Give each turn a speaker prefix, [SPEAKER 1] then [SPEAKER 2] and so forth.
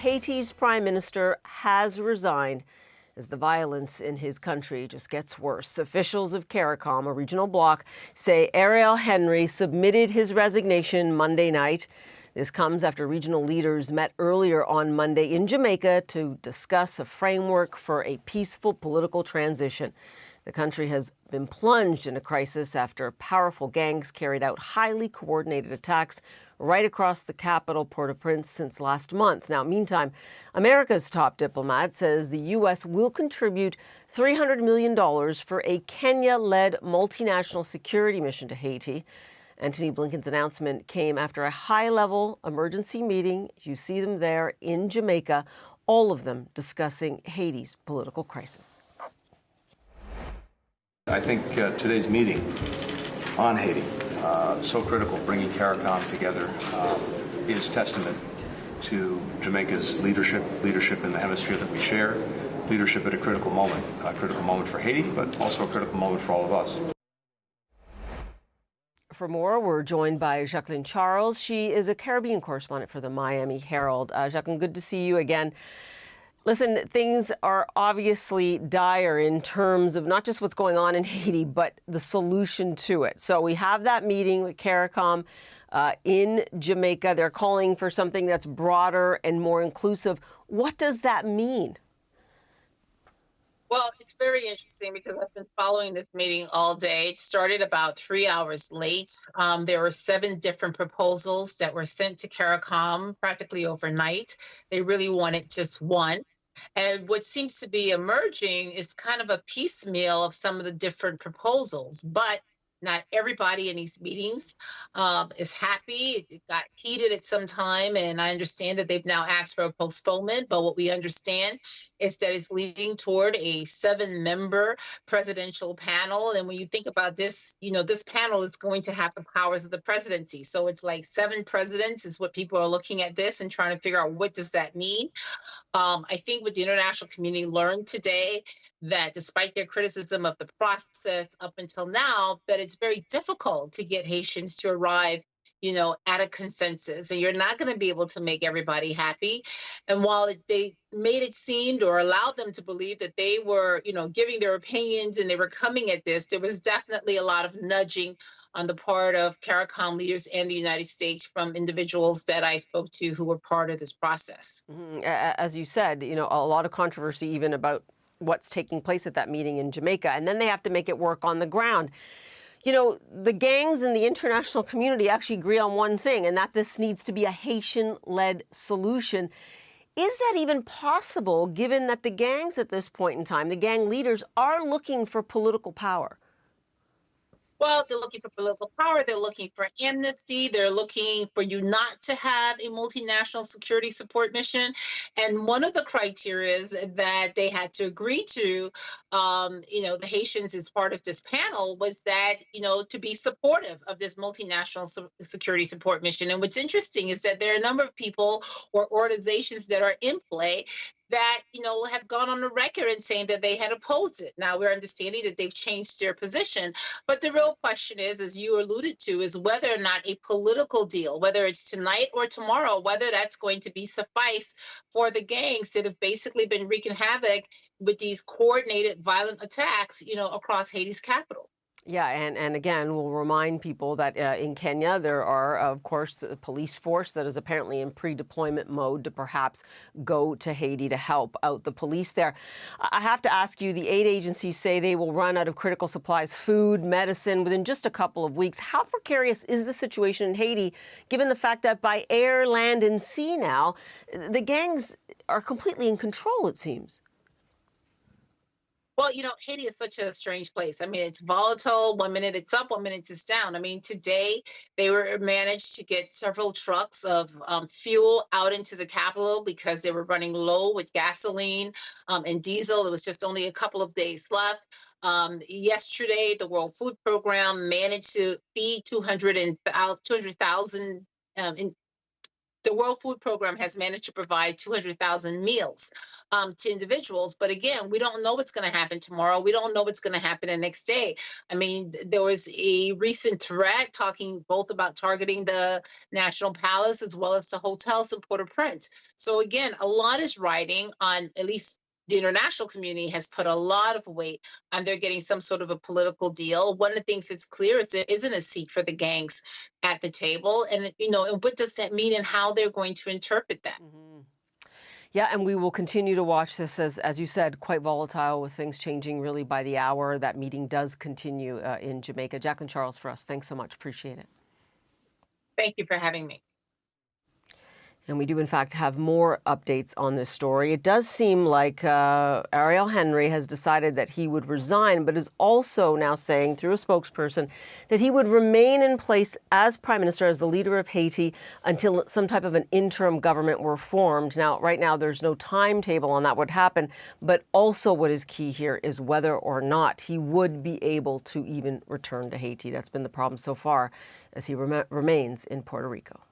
[SPEAKER 1] Haiti's prime minister has resigned as the violence in his country just gets worse. Officials of CARICOM, a regional bloc, say Ariel Henry submitted his resignation Monday night. This comes after regional leaders met earlier on Monday in Jamaica to discuss a framework for a peaceful political transition. The country has been plunged in a crisis after powerful gangs carried out highly coordinated attacks right across the capital, Port-au-Prince, since last month. Now, meantime, America's top diplomat says the U.S. will contribute $300 million for a Kenya-led multinational security mission to Haiti. Antony Blinken's announcement came after a high-level emergency meeting. You see them there in Jamaica, all of them discussing Haiti's political crisis.
[SPEAKER 2] I think today's meeting on Haiti, so critical, bringing CARICOM together, is testament to Jamaica's leadership in the hemisphere that we share, leadership at a critical moment for Haiti, but also a critical moment for all of us.
[SPEAKER 1] For more, we're joined by Jacqueline Charles. She is a Caribbean correspondent for the Miami Herald. Jacqueline, good to see you again. Listen, things are obviously dire in terms of not just what's going on in Haiti, but the solution to it. So we have that meeting with CARICOM in Jamaica. They're calling for something that's broader and more inclusive. What does that mean?
[SPEAKER 3] Well, it's very interesting because I've been following this meeting all day. It started about 3 hours late. There were 7 different proposals that were sent to CARICOM practically overnight. They really wanted just one. And what seems to be emerging is kind of a piecemeal of some of the different proposals. But not everybody in these meetings is happy. It got heated at some time, and I understand that they've now asked for a postponement. But what we understand is that it's leading toward a 7-member presidential panel. And when you think about this, this panel is going to have the powers of the presidency. So it's like 7 presidents is what people are looking at this and trying to figure out what does that mean. I think what the international community learned today, that despite their criticism of the process up until now, that it's very difficult to get Haitians to arrive, at a consensus, and you're not going to be able to make everybody happy. And while they made it seem or allowed them to believe that they were, giving their opinions and they were coming at this, there was definitely a lot of nudging on the part of CARICOM leaders and the United States from individuals that I spoke to who were part of this process.
[SPEAKER 1] As you said, a lot of controversy even about what's taking place at that meeting in Jamaica, and then they have to make it work on the ground. The gangs and the international community actually agree on one thing, and that this needs to be a Haitian-led solution. Is that even possible, given that the gangs at this point in time, the gang leaders, are looking for political power?
[SPEAKER 3] Well, they're looking for political power. They're looking for amnesty. They're looking for you not to have a multinational security support mission. And one of the criteria that they had to agree to, the Haitians as part of this panel, was that, to be supportive of this multinational security support mission. And what's interesting is that there are a number of people or organizations that are in play that, have gone on the record and saying that they had opposed it. Now, we're understanding that they've changed their position. But the real question is, as you alluded to, is whether or not a political deal, whether it's tonight or tomorrow, whether that's going to be suffice for the gangs that have basically been wreaking havoc with these coordinated violent attacks, across Haiti's capital.
[SPEAKER 1] Yeah, and again, we'll remind people that in Kenya, there are, of course, a police force that is apparently in pre-deployment mode to perhaps go to Haiti to help out the police there. I have to ask you, the aid agencies say they will run out of critical supplies, food, medicine, within just a couple of weeks. How precarious is the situation in Haiti, given the fact that by air, land, and sea now, the gangs are completely in control, it seems?
[SPEAKER 3] Well, Haiti is such a strange place. I mean, it's volatile. 1 minute it's up, 1 minute it's down. I mean, today they were managed to get several trucks of fuel out into the capital because they were running low with gasoline and diesel. It was just only a couple of days left. Yesterday, the World Food Program managed to feed 200,000 The World Food Program has managed to provide 200,000 meals to individuals. But again, we don't know what's going to happen tomorrow. We don't know what's going to happen the next day. I mean, there was a recent threat talking both about targeting the National Palace as well as the hotels in Port-au-Prince. So again, a lot is riding on, at least the international community has put a lot of weight on they're getting some sort of a political deal. One of the things that's clear is there isn't a seat for the gangs at the table. And, and what does that mean and how they're going to interpret that?
[SPEAKER 1] Mm-hmm. Yeah, and we will continue to watch this as you said, quite volatile with things changing really by the hour. That meeting does continue in Jamaica. Jacqueline Charles for us. Thanks so much. Appreciate it.
[SPEAKER 3] Thank you for having me.
[SPEAKER 1] And we do, in fact, have more updates on this story. It does seem like Ariel Henry has decided that he would resign, but is also now saying through a spokesperson that he would remain in place as prime minister, as the leader of Haiti, until some type of an interim government were formed. Now, right now, there's no timetable on that would happen, but also what is key here is whether or not he would be able to even return to Haiti. That's been the problem so far as he remains in Puerto Rico.